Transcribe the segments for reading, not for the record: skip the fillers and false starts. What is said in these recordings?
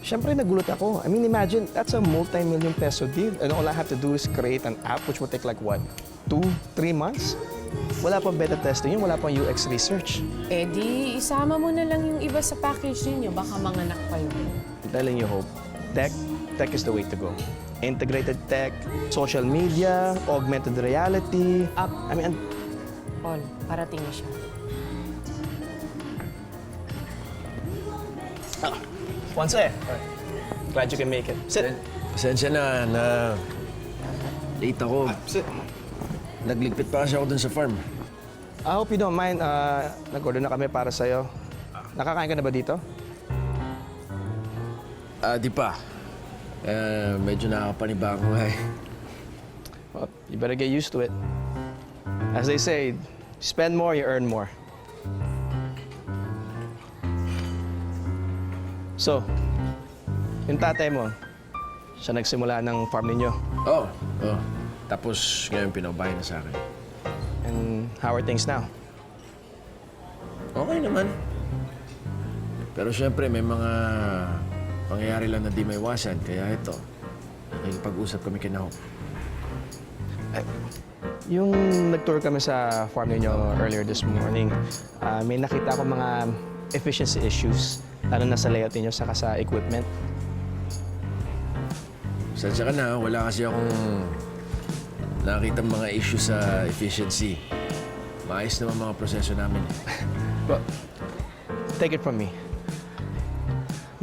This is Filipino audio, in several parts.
Siyempre nagulat ako. I mean, imagine, that's a multi-million peso deal. And all I have to do is create an app which will take like what, 2-3 months? Wala pang beta testing yun, wala pang UX research. Eh di, isama mo na lang yung iba sa package ninyo. Baka manganak pa yun. I'm telling you, Hope, tech is the way to go. Integrated tech, social media, augmented reality. I mean, Paul, parating na siya. Ponce, glad you can make it. Sit. Pasensya na late ako. Sit. Nagligpit pa kasi ako dun sa farm. I hope you don't mind. Nag-order na kami para sa'yo. Nakakain ka na ba dito? Di pa. Medyo nakakapaniba ako nga eh. Well, you better get used to it. As they say, spend more, you earn more. So, yung tatay mo, siya nagsimula ng farm ninyo. Oo. Tapos ngayon pinabahay na sa akin. And how are things now? Okay naman. Pero syempre may mga pangyayari lang na di may iwasan. Kaya ito, nakikipag-usap kami kina Hope. Yung nag-tour kami sa farm ninyo earlier this morning, may nakita ko mga efficiency issues, lalo na sa layout ninyo saka sa equipment. Sadya ka na, wala kasi akong nakakita mga issue sa efficiency. Maayos naman mga proseso namin. But, take it from me.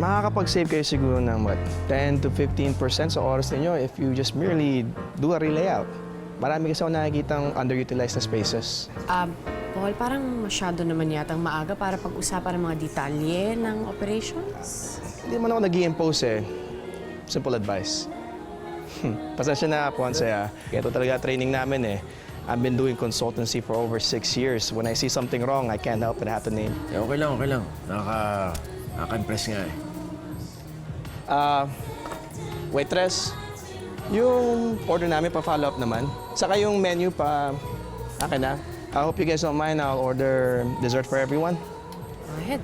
Makakapag-save kayo siguro ng what, 10 to 15% sa oras ninyo if you just merely do a re-layout. Marami kasi ako nakikitang underutilized na spaces. Paul, parang masyado naman yatang maaga para pag-usapan ng mga detalye ng operations. Hindi naman ako nag-i-impose eh. Simple advice. Pasensya na, Ponce, Kaya ito talaga training namin eh. I've been doing consultancy for over 6 years. When I see something wrong, I can't help it. I have to name. Eh, okay lang. Nakaka-impress nga eh. Waitress, yung order namin pa-follow up naman. Saka yung menu pa akin na. I hope you guys don't mind. I'll order dessert for everyone. Go ahead.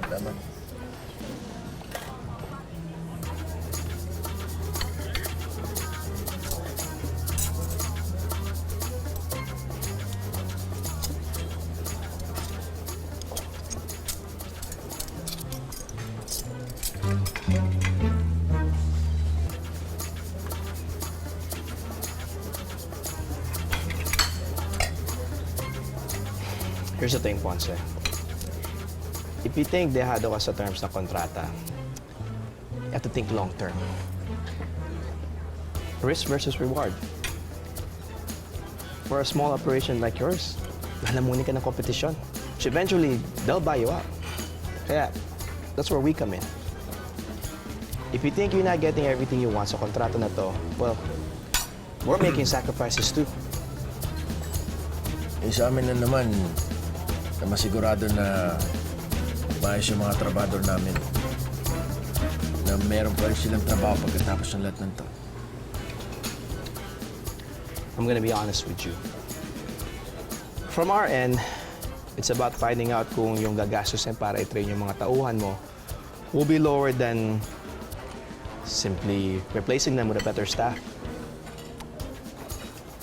Tama. Here's the thing, Ponce. If you think dehado ka sa terms ng kontrata, you have to think long term. Risk versus reward. For a small operation like yours, lalamunin ka ng kompetisyon. So eventually, they'll buy you out. Kaya, that's where we come in. If you think you're not getting everything you want sa kontrata na to, well, we're making sacrifices too. Eh, sa amin na naman, na masigurado na maayos yung mga trabador namin. Na meron pa rin silang trabaho pagkatapos ng lahat ng to. I'm gonna be honest with you. From our end, it's about finding out kung yung gagastusin para i-train yung mga tauhan mo will be lower than simply replacing them with a better staff.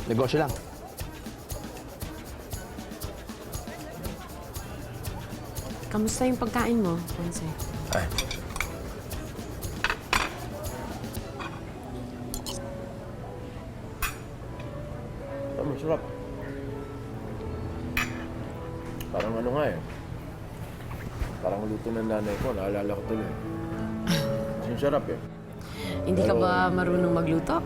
Negosyo lang. Kamusta yung pagkain mo, Ponce? Ay. Masarap. Parang ano nga eh. Parang luto ng nanay ko. Naalala ko tuloy. Ang sarap eh. Hindi ka ba marunong magluto?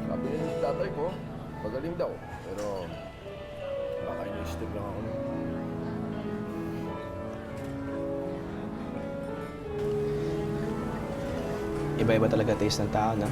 Sabi niya ng tatay ko, magaling daw. Pero baka ini-stick lang ako. Iba-iba talaga taste ng tao, no?